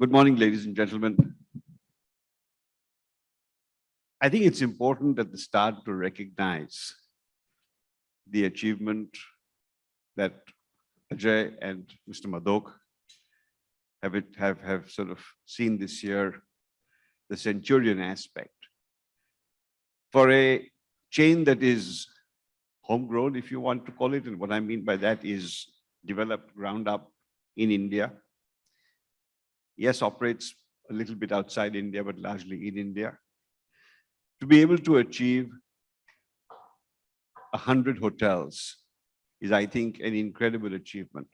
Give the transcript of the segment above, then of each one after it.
Good morning, ladies and gentlemen. I think it's important at the start to recognize the achievement that Ajay and Mr. Madok have sort of seen this year, the Centurian aspect. For a chain that is homegrown, if you want to call it, and what I mean by that is developed ground up in India. Yes, operates a little bit outside India, but largely in India. To be able to achieve 100 hotels is, I think, an incredible achievement.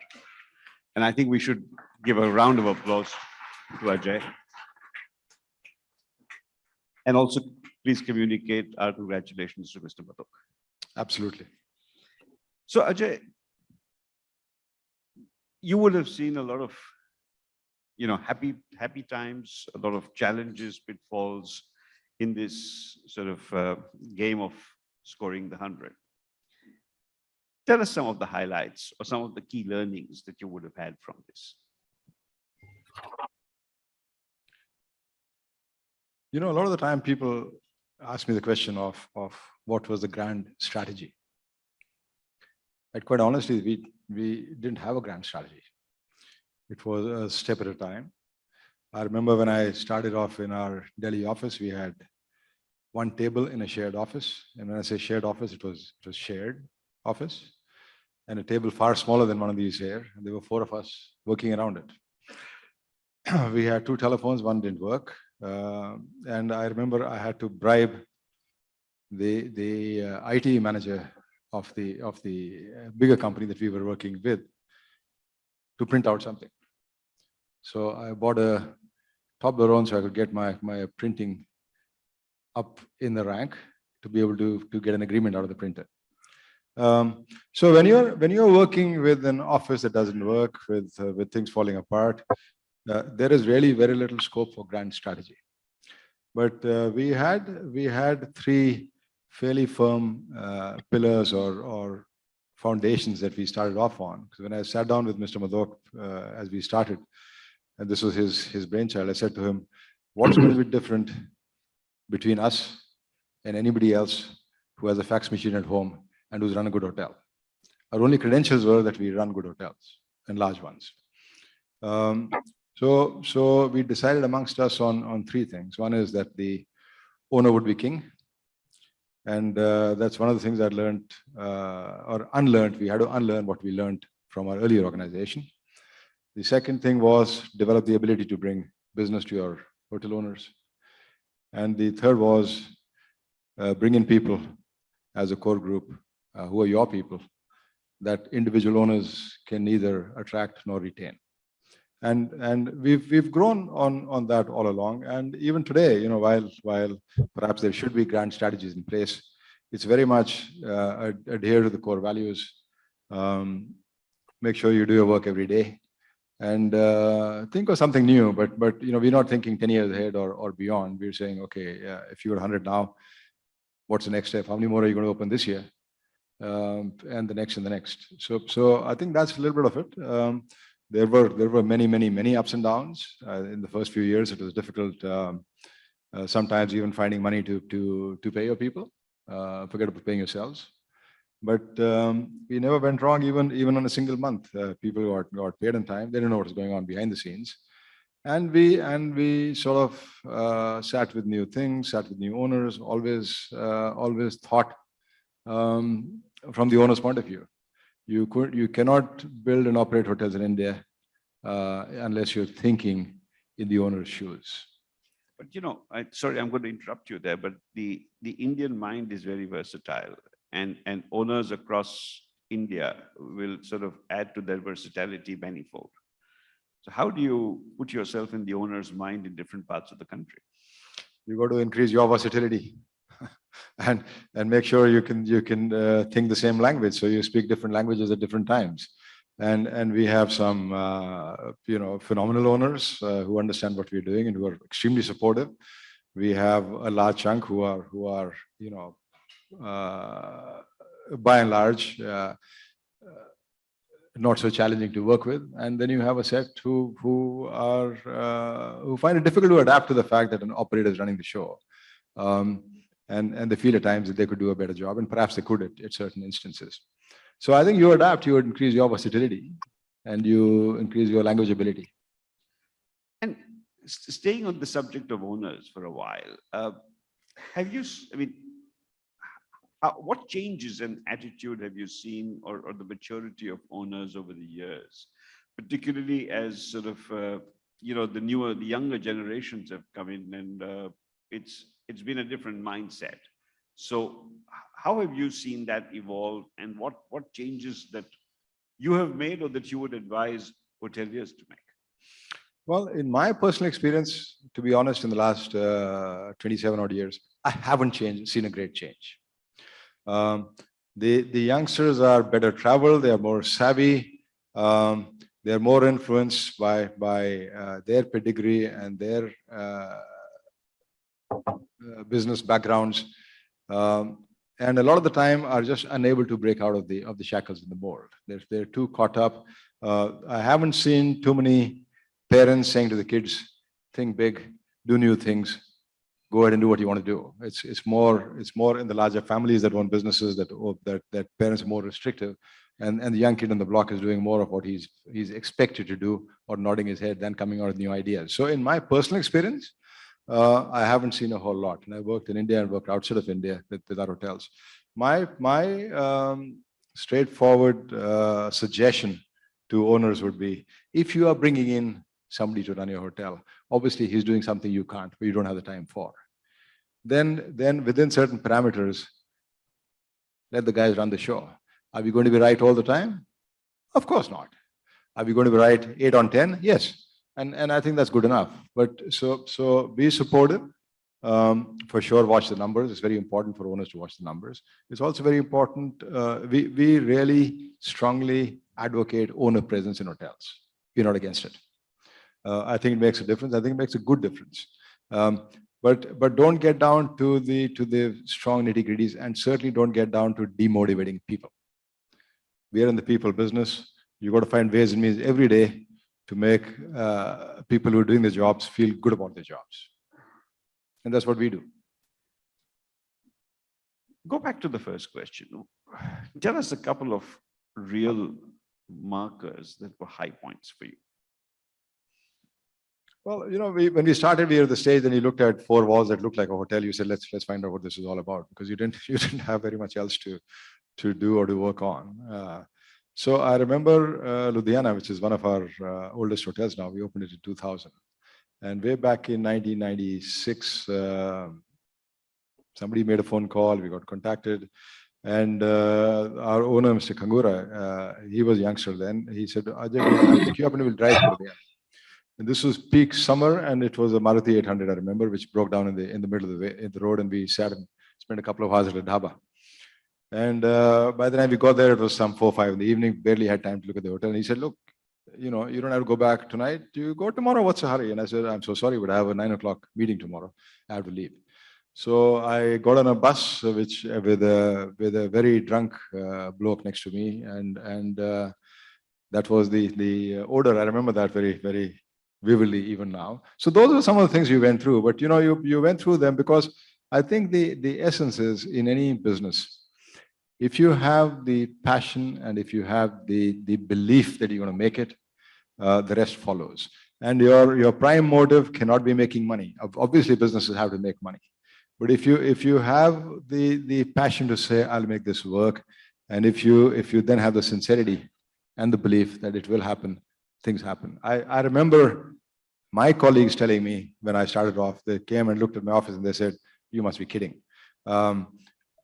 And I think we should give a round of applause to Ajay. And also, please communicate our congratulations to Mr. Madok. Absolutely. So, Ajay, you would have seen a lot of, happy times, a lot of challenges, pitfalls in this sort of game of scoring the 100. Tell us some of the highlights or some of the key learnings that you would have had from this. A lot of the time people ask me the question of what was the grand strategy. And quite honestly, we didn't have a grand strategy. It was a step at a time. I remember when I started off in our Delhi office, we had one table in a shared office. And when I say shared office, it was shared office. And a table far smaller than one of these here. And there were 4 of us working around it. We had 2 telephones, one didn't work. And I remember I had to bribe the IT manager of the bigger company that we were working with to print out something. So I bought a Toblerone so I could get my printing up in the rank to be able to get an agreement out of the printer. So when you're working with an office that doesn't work, with things falling apart, there is really very little scope for grand strategy. But we had 3 fairly firm pillars or foundations that we started off on. Because when I sat down with Mr. Madok as we started, and this was his brainchild, I said to him, what's going to be different between us and anybody else who has a fax machine at home and who's run a good hotel? Our only credentials were that we run good hotels and large ones. So we decided amongst us on 3 things. One is that the owner would be king. And that's one of the things I learned or unlearned. We had to unlearn what we learned from our earlier organization. The second thing was develop the ability to bring business to your hotel owners. And the third was bring in people as a core group who are your people that individual owners can neither attract nor retain. And we've grown on that all along. And even today, while perhaps there should be grand strategies in place, it's very much adhere to the core values. Make sure you do your work every day, and think of something new. But we're not thinking 10 years ahead or beyond. We're saying, okay, if you're 100 now, what's the next step? How many more are you going to open this year? And the next and the next. So I think that's a little bit of it. There were many ups and downs. In the first few years, it was difficult. Sometimes even finding money to pay your people. Forget about paying yourselves. But we never went wrong even on a single month. People got paid in time. They didn't know what was going on behind the scenes. And we sort of sat with new things, sat with new owners. Always thought from the owner's point of view. You cannot build and operate hotels in India unless you're thinking in the owner's shoes. But sorry, I'm going to interrupt you there, but the Indian mind is very versatile, and owners across India will sort of add to their versatility manifold. So how do you put yourself in the owner's mind in different parts of the country? You got to increase your versatility. And make sure you can think the same language, so you speak different languages at different times. And we have some phenomenal owners who understand what we're doing and who are extremely supportive. We have a large chunk who are by and large not so challenging to work with, and then you have a set who find it difficult to adapt to the fact that an operator is running the show, and they feel at times that they could do a better job, and perhaps they could at certain instances. So I think you adapt, you increase your versatility, and you increase your language ability. And staying on the subject of owners for a while, what changes in attitude have you seen, or the maturity of owners over the years, particularly as sort of, the younger generations have come in, and it's been a different mindset. So how have you seen that evolve, and what changes that you have made or that you would advise hoteliers to make? Well, in my personal experience, to be honest, in the last 27 odd years, I haven't seen a great change. The youngsters are better traveled, they are more savvy, they are more influenced by their pedigree and their business backgrounds, and a lot of the time are just unable to break out of the shackles in the mold. They're too caught up. I haven't seen too many parents saying to the kids, think big, do new things, go ahead and do what you want to do. It's more in the larger families that own businesses that parents are more restrictive, and the young kid on the block is doing more of what he's expected to do, or nodding his head, than coming out with new ideas. So in my personal experience, I haven't seen a whole lot. And I worked in India and worked outside of India with our hotels. My straightforward suggestion to owners would be, if you are bringing in somebody to run your hotel, obviously he's doing something you can't, but you don't have the time for. Then within certain parameters, let the guys run the show. Are we going to be right all the time? Of course not. Are we going to be right 8 on 10? Yes. And I think that's good enough. But so be supportive. For sure, watch the numbers. It's very important for owners to watch the numbers. It's also very important. We really strongly advocate owner presence in hotels. We're not against it. I think it makes a difference. I think it makes a good difference. But don't get down to the strong nitty-gritties, and certainly don't get down to demotivating people. We are in the people business. You've got to find ways and means every day to make people who are doing their jobs feel good about their jobs. And that's what we do. Go back to the first question. Tell us a couple of real markers that were high points for you. Well, when we started, we were at the stage, and you looked at 4 walls that looked like a hotel. You said, let's find out what this is all about, because you didn't have very much else to do or to work on. So I remember Ludhiana, which is one of our oldest hotels now. We opened it in 2000. And way back in 1996, somebody made a phone call. We got contacted. And our owner, Mr. Kangura, he was a youngster then. He said, Ajay, I'll pick you up and we'll drive to Ludhiana. And this was peak summer, and it was a Maruti 800, I remember, which broke down in the middle of the road, and we sat and spent a couple of hours at a dhaba. And by the time we got there, it was some 4 or 5 in the evening. Barely had time to look at the hotel. And he said, look, you don't have to go back tonight. You go tomorrow. What's the hurry? And I said, I'm so sorry, but I have a 9 o'clock meeting tomorrow. I have to leave. So I got on a bus, with a very drunk bloke next to me, and that was the odor. I remember that very, very vividly even now. So those are some of the things you went through, but you went through them because I think the essence is, in any business, if you have the passion and if you have the belief that you're going to make it, the rest follows. And your prime motive cannot be making money. Obviously, businesses have to make money. But if you have the passion to say, I'll make this work, and if you then have the sincerity and the belief that it will happen, things happen. I remember my colleagues telling me when I started off, they came and looked at my office and they said, you must be kidding.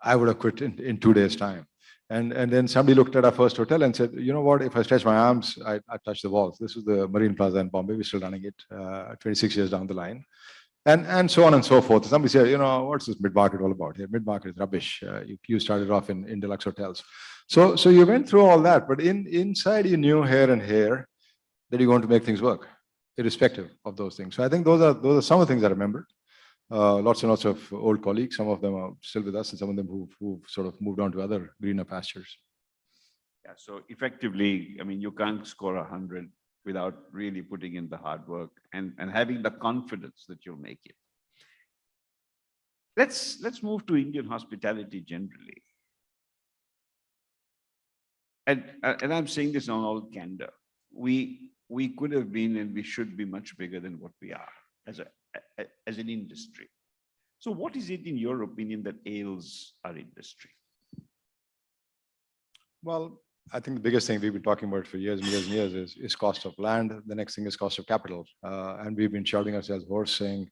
I would have quit in 2 days' time. And then somebody looked at our first hotel and said, you know what, if I stretch my arms, I touch the walls. This is the Marine Plaza in Bombay. We're still running it 26 years down the line. And so on and so forth. Somebody said, what's this mid-market all about here? Mid-market is rubbish. You started off in deluxe hotels. So you went through all that, but inside you knew here and here that you're going to make things work, irrespective of those things. So I think those are some of the things I remember. Lots and lots of old colleagues. Some of them are still with us, and some of them who've sort of moved on to other greener pastures. Yeah, so effectively, I mean, you can't score 100 without really putting in the hard work and having the confidence that you'll make it. Let's move to Indian hospitality generally. And I'm saying this on all candor. We could have been and we should be much bigger than what we are as an industry. So what is it, in your opinion, that ails our industry? Well, I think the biggest thing we've been talking about for years and years and years is cost of land. The next thing is cost of capital. And we've been shouting ourselves hoarse, saying,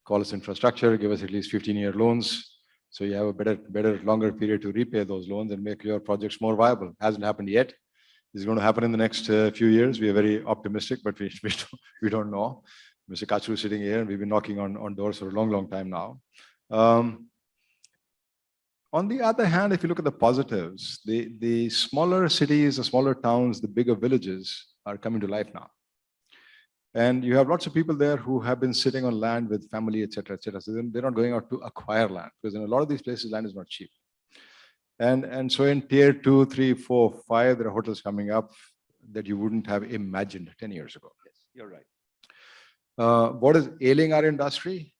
call us infrastructure, give us at least 15-year loans. So you have a better, longer period to repay those loans and make your projects more viable. Hasn't happened yet. It's going to happen in the next few years. We are very optimistic, but we don't know. Mr. Kachu is sitting here, and we've been knocking on doors for a long, long time now. On the other hand, if you look at the positives, the smaller cities, the smaller towns, the bigger villages are coming to life now. And you have lots of people there who have been sitting on land with family, et cetera, et cetera. So they're not going out to acquire land, because in a lot of these places, land is not cheap. And so in tier 2, 3, 4, 5, there are hotels coming up that you wouldn't have imagined 10 years ago. Yes, you're right. What is ailing our industry?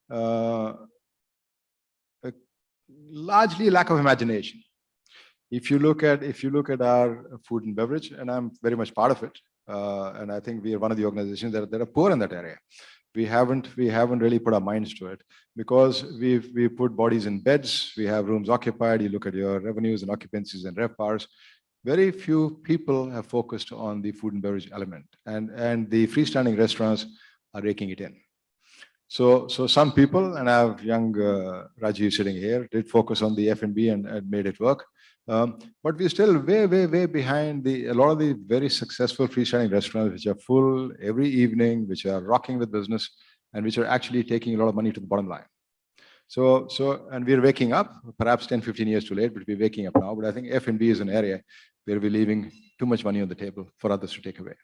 Largely lack of imagination. If you look at our food and beverage, and I'm very much part of it, and I think we are one of the organizations that are poor in that area. We haven't really put our minds to it, because we put bodies in beds, we have rooms occupied. You look at your revenues and occupancies and RevPARs. Very few people have focused on the food and beverage element, and the freestanding restaurants are raking it in. So some people, and I have young Rajiv sitting here, did focus on the F&B and made it work. But we're still way behind a lot of the very successful freestanding restaurants, which are full every evening, which are rocking with business, and which are actually taking a lot of money to the bottom line. And we're waking up, perhaps 10, 15 years too late, but we're waking up now. But I think F&B is an area where we're leaving too much money on the table for others to take away.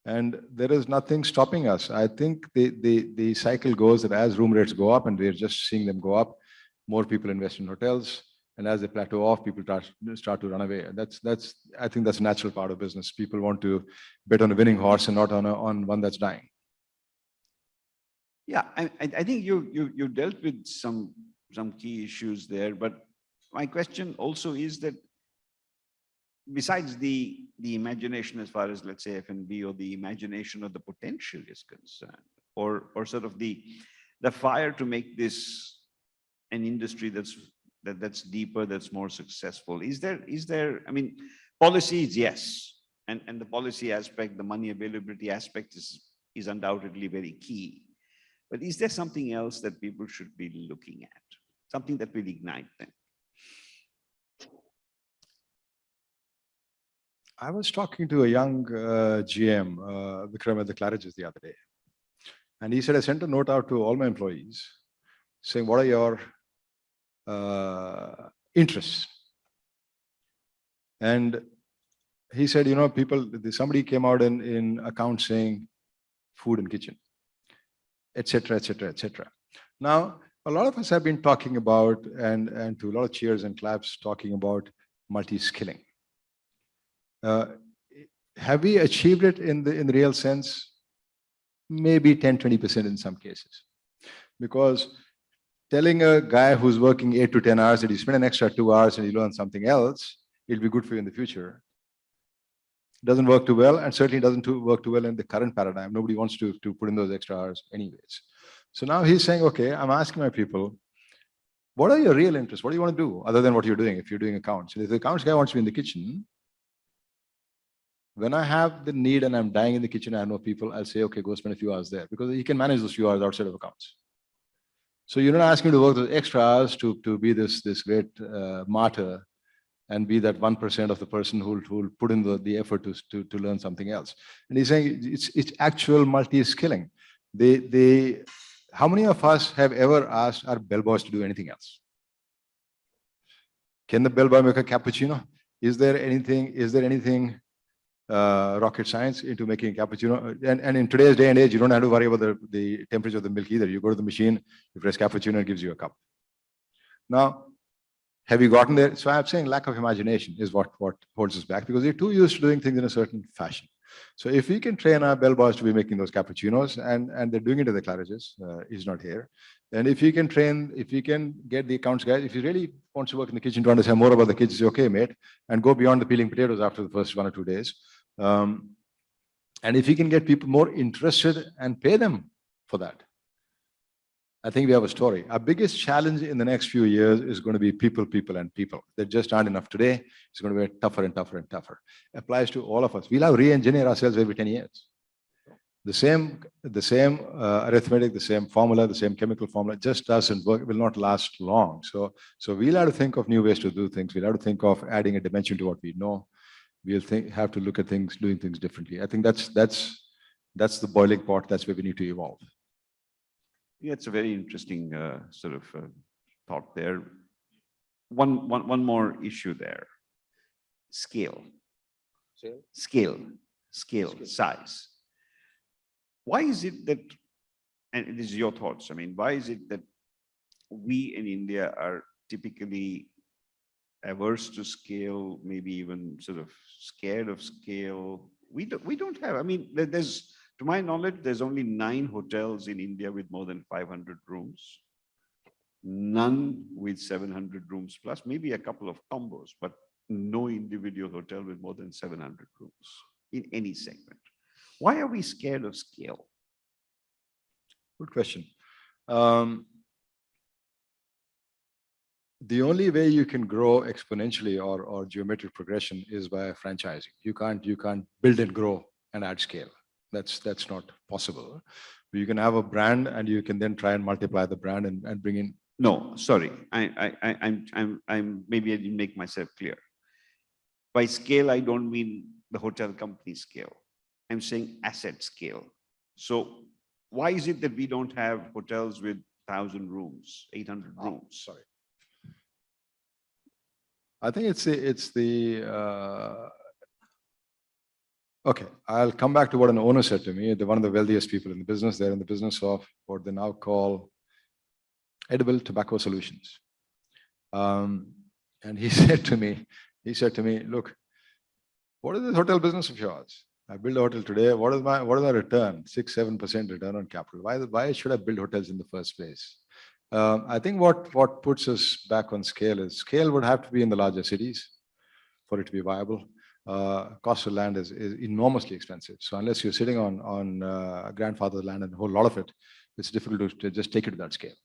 And there is nothing stopping us. I think the cycle goes that as room rates go up, and we're just seeing them go up, more people invest in hotels, and as they plateau off, people start to run away. I think that's a natural part of business. People want to bet on a winning horse and not on one that's dying. Yeah, I think you dealt with some key issues there, but my question also is that besides the imagination, as far as, let's say, F&B, or the imagination of the potential is concerned, or sort of the fire to make this an industry that's deeper, that's more successful, is there, I mean, policies, yes, and the policy aspect, the money availability aspect is undoubtedly very key. But is there something else that people should be looking at? Something that will ignite them? I was talking to a young GM, Vikram, at the Claridge's the other day. And he said, I sent a note out to all my employees saying, what are your interests? And he said, you know, somebody came out in accounts saying food and kitchen, et cetera, et cetera, et cetera. Now, a lot of us have been talking about, and to a lot of cheers and claps, talking about multi-skilling. Have we achieved it in the real sense? Maybe 10, 20% in some cases. Because telling a guy who's working 8 to 10 hours that you spend an extra 2 hours and you learn something else, it'll be good for you in the future, doesn't work too well, and certainly doesn't work too well in the current paradigm. Nobody wants to put in those extra hours anyways. So now he's saying, okay, I'm asking my people, what are your real interests? What do you want to do other than what you're doing if you're doing accounts? And if the accounts guy wants to be in the kitchen, when I have the need and I'm dying in the kitchen, I know people, I'll say, okay, go spend a few hours there, because he can manage those few hours outside of accounts. So you're not asking him to work those extra hours to be this great martyr and be that 1% of the person who'll put in the effort to learn something else. And he's saying it's actual multi-skilling. How many of us have ever asked our bellboys to do anything else? Can the bellboy make a cappuccino? Is there anything rocket science into making a cappuccino? And in today's day and age, you don't have to worry about the temperature of the milk either. You go to the machine, you press cappuccino, it gives you a cup. Now, Have you gotten there? So I'm saying lack of imagination is what holds us back, because we're too used to doing things in a certain fashion. So if we can train our bellboys to be making those cappuccinos, and they're doing it at the Claridges, he's not here. And if you can train, if you can get the accounts guys, if you really want to work in the kitchen to understand more about the kids, say, okay, mate, and go beyond the peeling potatoes after the first 1 or 2 days. And if you can get people more interested and pay them for that, I think we have a story. Our biggest challenge in the next few years is going to be people, people, and people. There just aren't enough today. It's going to be tougher and tougher and tougher. Applies to all of us. We'll have re-engineer ourselves every 10 years. The same arithmetic, the same formula, the same chemical formula just doesn't work. It will not last long. So we'll have to think of new ways to do things. We'll have to think of adding a dimension to what we know. We'll have to look at things, doing things differently. I think that's the boiling pot. That's where we need to evolve. Yeah, it's a very interesting thought there. One more issue there. Scale, size. Why is it that, and this is your thoughts, I mean, why is it that we in India are typically averse to scale, maybe even sort of scared of scale? We don't have, I mean, there's, to my knowledge, there's only 9 hotels in India with more than 500 rooms. None with 700 rooms plus, maybe a couple of combos, but no individual hotel with more than 700 rooms in any segment. Why are we scared of scale? Good question. The only way you can grow exponentially or geometric progression is by franchising. You can't build and grow and add scale. That's not possible. You can have a brand and you can then try and multiply the brand and bring in. No, sorry. I'm maybe I didn't make myself clear. By scale, I don't mean the hotel company scale. I'm saying asset scale. So why is it that we don't have hotels with 1,000 rooms, 800 rooms? Sorry. I think it's the okay, I'll come back to what an owner said to me. They're one of the wealthiest people in the business. They're in the business of what they now call edible tobacco solutions. And he said to me, look, what is this hotel business of yours? I build a hotel today. What is my return? 6-7% return on capital. Why should I build hotels in the first place? I think what puts us back on scale is scale would have to be in the larger cities for it to be viable. Cost of land is enormously expensive. So unless you're sitting on grandfather's land and a whole lot of it, it's difficult to just take it to that scale.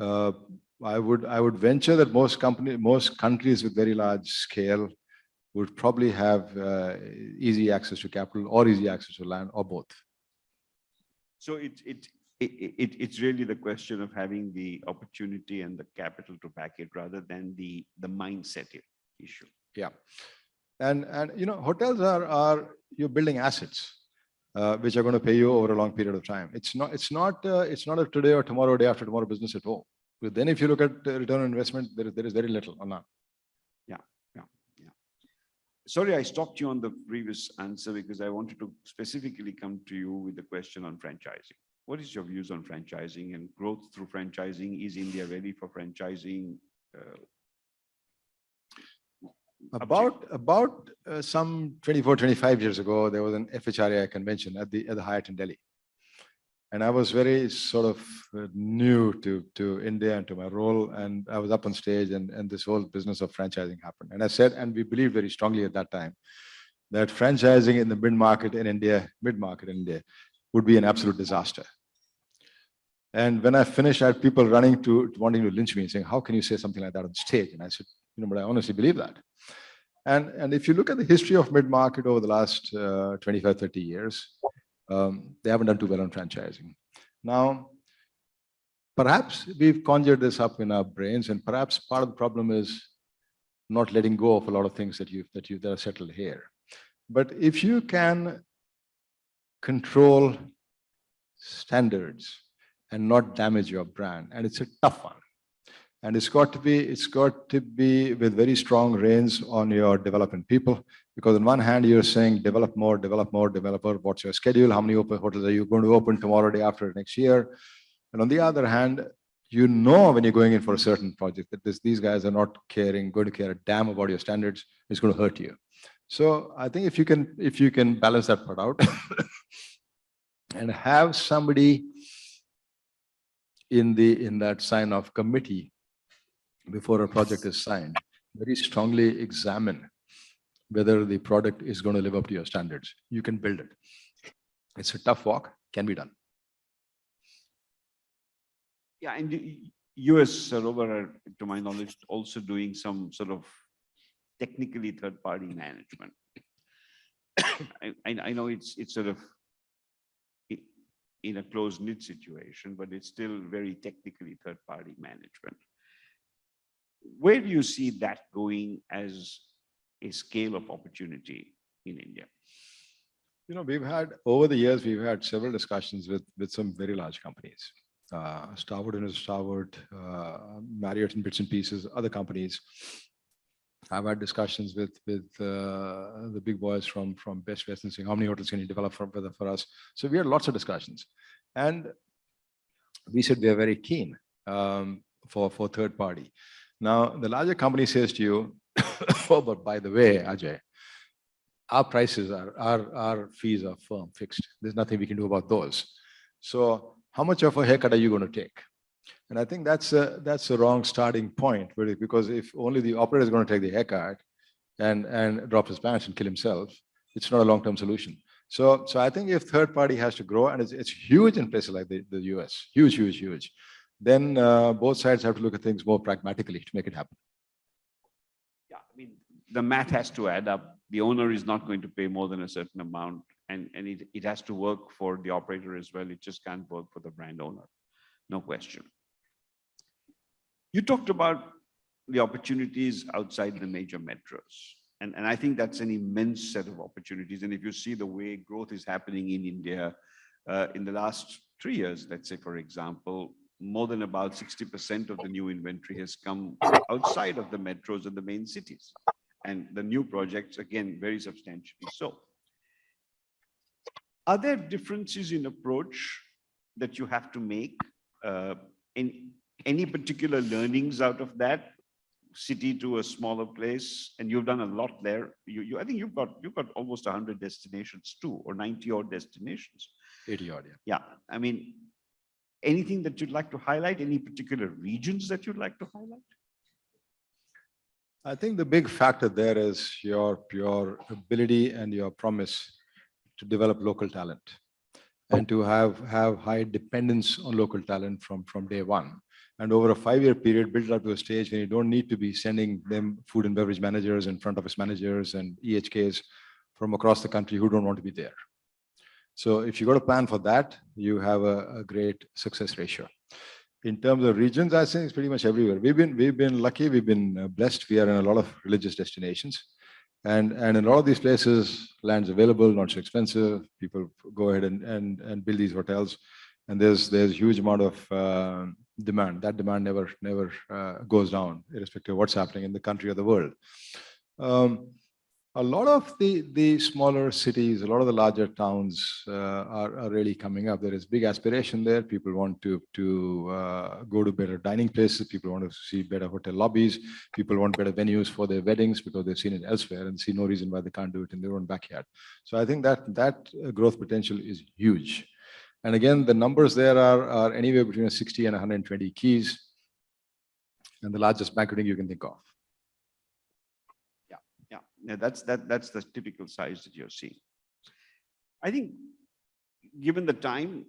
I would venture that most countries with very large scale would probably have easy access to capital or easy access to land or both. So it's really the question of having the opportunity and the capital to back it rather than the mindset issue. Yeah. And you know, hotels are you're building assets which are going to pay you over a long period of time. It's not a today or tomorrow, day after tomorrow business at all. But then if you look at return on investment, there is very little or none. Yeah. Sorry, I stopped you on the previous answer because I wanted to specifically come to you with the question on franchising. What is your views on franchising and growth through franchising? Is India ready for franchising? About some 24-25 years ago, there was an FHRAI convention at the Hyatt in Delhi. And I was very sort of new to India and to my role. And I was up on stage and this whole business of franchising happened. And I said, and we believed very strongly at that time, that franchising in the mid-market in India would be an absolute disaster. And when I finished, I had people wanting to lynch me, saying, how can you say something like that on stage? And I said, but I honestly believe that. And if you look at the history of mid-market over the last 25, 30 years, they haven't done too well on franchising. Now, perhaps we've conjured this up in our brains, and perhaps part of the problem is not letting go of a lot of things that are settled here. But if you can control standards and not damage your brand, and it's a tough one. And it's got to be with very strong reins on your development people, because on one hand you're saying develop more. What's your schedule? How many open hotels are you going to open tomorrow, day after, next year? And on the other hand, you know when you're going in for a certain project that these guys are not going to care a damn about your standards. It's going to hurt you. So I think if you can balance that part out and have somebody in that sign-off committee before a project is signed, very strongly examine whether the product is going to live up to your standards. You can build it. It's a tough walk, can be done. Yeah, and the US Sarovar are, to my knowledge, also doing some sort of technically third-party management. I know it's sort of in a closed-knit situation, but it's still very technically third-party management. Where do you see that going as a scale of opportunity in India? You know, over the years, we've had several discussions with some very large companies. Starwood and Starwood, Marriott in bits and pieces, other companies. I've had discussions with the big boys from Best Western saying, how many hotels can you develop for us? So we had lots of discussions. And we said we are very keen for third party. Now, the larger company says to you, oh, but by the way, Ajay, our prices our fees are firm, fixed. There's nothing we can do about those. So how much of a haircut are you going to take? And I think that's a wrong starting point, really, because if only the operator is going to take the haircut and drop his pants and kill himself, it's not a long-term solution. So I think if third party has to grow, and it's huge in places like the US, huge, then both sides have to look at things more pragmatically to make it happen. Yeah, I mean, the math has to add up. The owner is not going to pay more than a certain amount, and it has to work for the operator as well. It just can't work for the brand owner, no question. You talked about the opportunities outside the major metros. And I think that's an immense set of opportunities. And if you see the way growth is happening in India, in the last 3 years, let's say, for example, more than about 60% of the new inventory has come outside of the metros and the main cities. And the new projects, again, very substantially so. Are there differences in approach that you have to make? Any particular learnings out of that city to a smaller place? And you've done a lot there. I think you've got almost 100 destinations too, or 90 odd destinations. 80 odd, yeah. Yeah, I mean, anything that you'd like to highlight? Any particular regions that you'd like to highlight? I think the big factor there is your ability and your promise to develop local talent and to have high dependence on local talent from day one. And over a 5-year period, build it up to a stage when you don't need to be sending them food and beverage managers and front office managers and EHKs from across the country who don't want to be there. So if you got a plan for that, you have a great success ratio. In terms of regions, I think it's pretty much everywhere. We've been lucky, we've been blessed. We are in a lot of religious destinations. And in a lot of these places, land's available, not so expensive. People go ahead and build these hotels. And there's huge amount of demand. That demand never goes down, irrespective of what's happening in the country or the world. A lot of the smaller cities, a lot of the larger towns are really coming up. There is big aspiration there. People want to go to better dining places. People want to see better hotel lobbies. People want better venues for their weddings because they've seen it elsewhere and see no reason why they can't do it in their own backyard. So I think that growth potential is huge. And again, the numbers there are anywhere between 60 and 120 keys, and the largest banqueting you can think of. Yeah, that's the typical size that you're seeing. I think, given the time,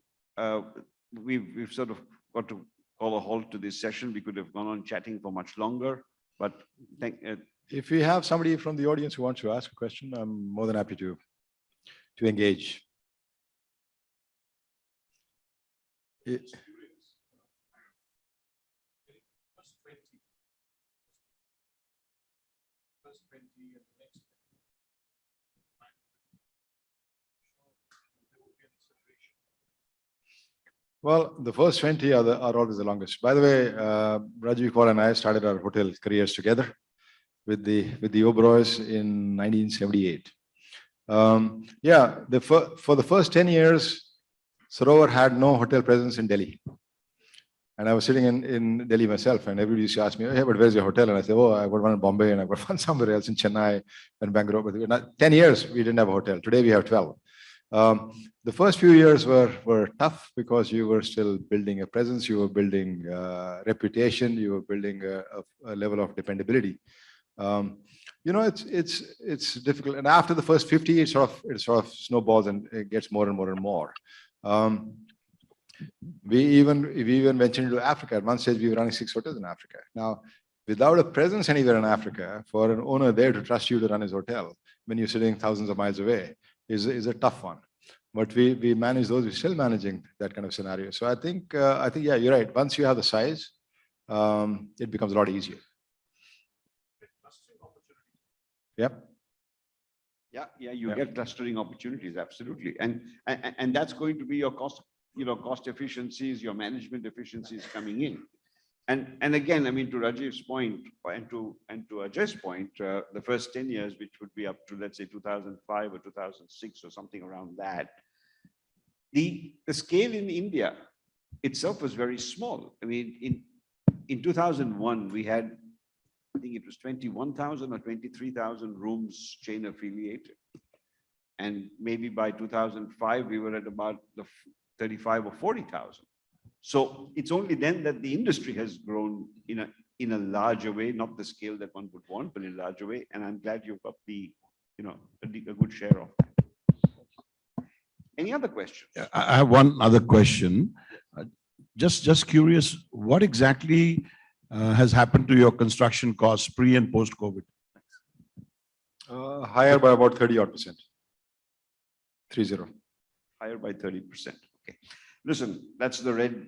we've sort of got to call a halt to this session. We could have gone on chatting for much longer, but if we have somebody from the audience who wants to ask a question, I'm more than happy to engage. Well, the first 20 are always the longest. By the way, Rajiv Kaur and I started our hotel careers together with the Oberois in 1978. Yeah, for the first 10 years, Sarovar had no hotel presence in Delhi. And I was sitting in Delhi myself, and everybody used to ask me, hey, but where's your hotel? And I said, oh, I got one in Bombay, and I got one somewhere else in Chennai and Bangalore. But 10 years, we didn't have a hotel. Today, we have 12. The first few years were tough because you were still building a presence, you were building reputation, you were building a level of dependability. It's difficult. And after the first 50, it sort of snowballs and it gets more and more and more. We even ventured into Africa. At one stage, we were running 6 hotels in Africa. Now, without a presence anywhere in Africa, for an owner there to trust you to run his hotel when you're sitting thousands of miles away is a tough one. But we manage those. We're still managing that kind of scenario. So I think yeah, you're right. Once you have the size, it becomes a lot easier. Yep. Yeah, you get clustering opportunities, absolutely. And that's going to be your cost efficiencies, your management efficiencies coming in. And again, I mean, to Rajiv's point and to Ajay's point, the first 10 years, which would be up to, let's say, 2005 or 2006 or something around that, the scale in India itself was very small. I mean, in 2001, we had, I think it was 21,000 or 23,000 rooms chain affiliated. And maybe by 2005, we were at about the 35 or 40,000. So it's only then that the industry has grown in a larger way, not the scale that one would want, but in a larger way. And I'm glad you've got a good share of that. Any other questions? I have one other question. Just curious, what exactly has happened to your construction costs pre and post COVID? Higher by about 30-odd%. 30. Higher by 30%. Okay. Listen, that's the red.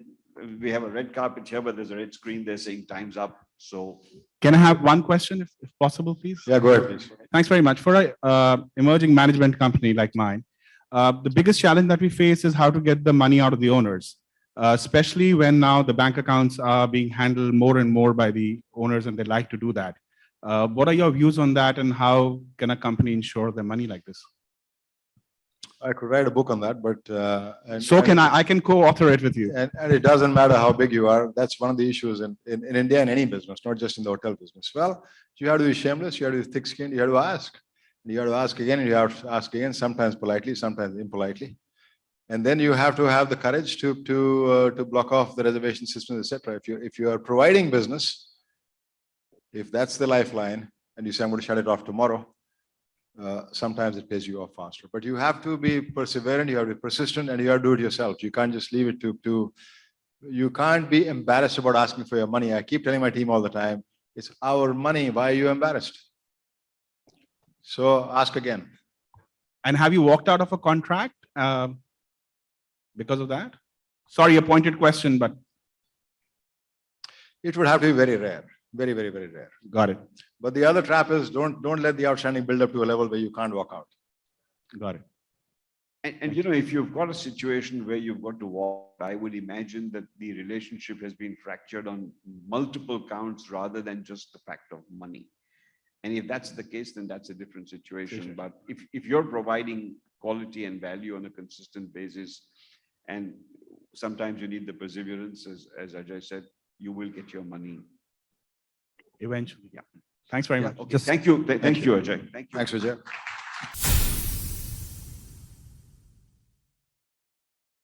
We have a red carpet here, but there's a red screen there saying time's up. So, can I have one question, if possible, please? Yeah, go ahead, please. Thanks very much. For an emerging management company like mine, the biggest challenge that we face is how to get the money out of the owners, especially when now the bank accounts are being handled more and more by the owners, and they like to do that. What are your views on that, and how can a company ensure their money like this? I could write a book on that, but I can co-author it with you. And it doesn't matter how big you are. That's one of the issues in India and any business, not just in the hotel business. Well, you have to be shameless. You have to be thick-skinned. You have to ask. You have to ask again, and you have to ask again. Sometimes politely, sometimes impolitely. And then you have to have the courage to block off the reservation system, etc. If you are providing business, if that's the lifeline, and you say I'm going to shut it off tomorrow, sometimes it pays you off faster. But you have to be perseverant, you have to be persistent, and you have to do it yourself. You can't just leave it you can't be embarrassed about asking for your money. I keep telling my team all the time, it's our money. Why are you embarrassed? So ask again. And have you walked out of a contract because of that? Sorry, a pointed question, but. It would have to be very rare. Very, very, very rare. Got it. But the other trap is don't let the outstanding build up to a level where you can't walk out. Got it. And if you've got a situation where you've got to walk, I would imagine that the relationship has been fractured on multiple counts rather than just the fact of money. And if that's the case, then that's a different situation. Sure. But if you're providing quality and value on a consistent basis, and sometimes you need the perseverance, as Ajay said, you will get your money. Eventually, yeah. Thanks very much. Okay. Thank you, Ajay. Thank you. Thanks, Vijay.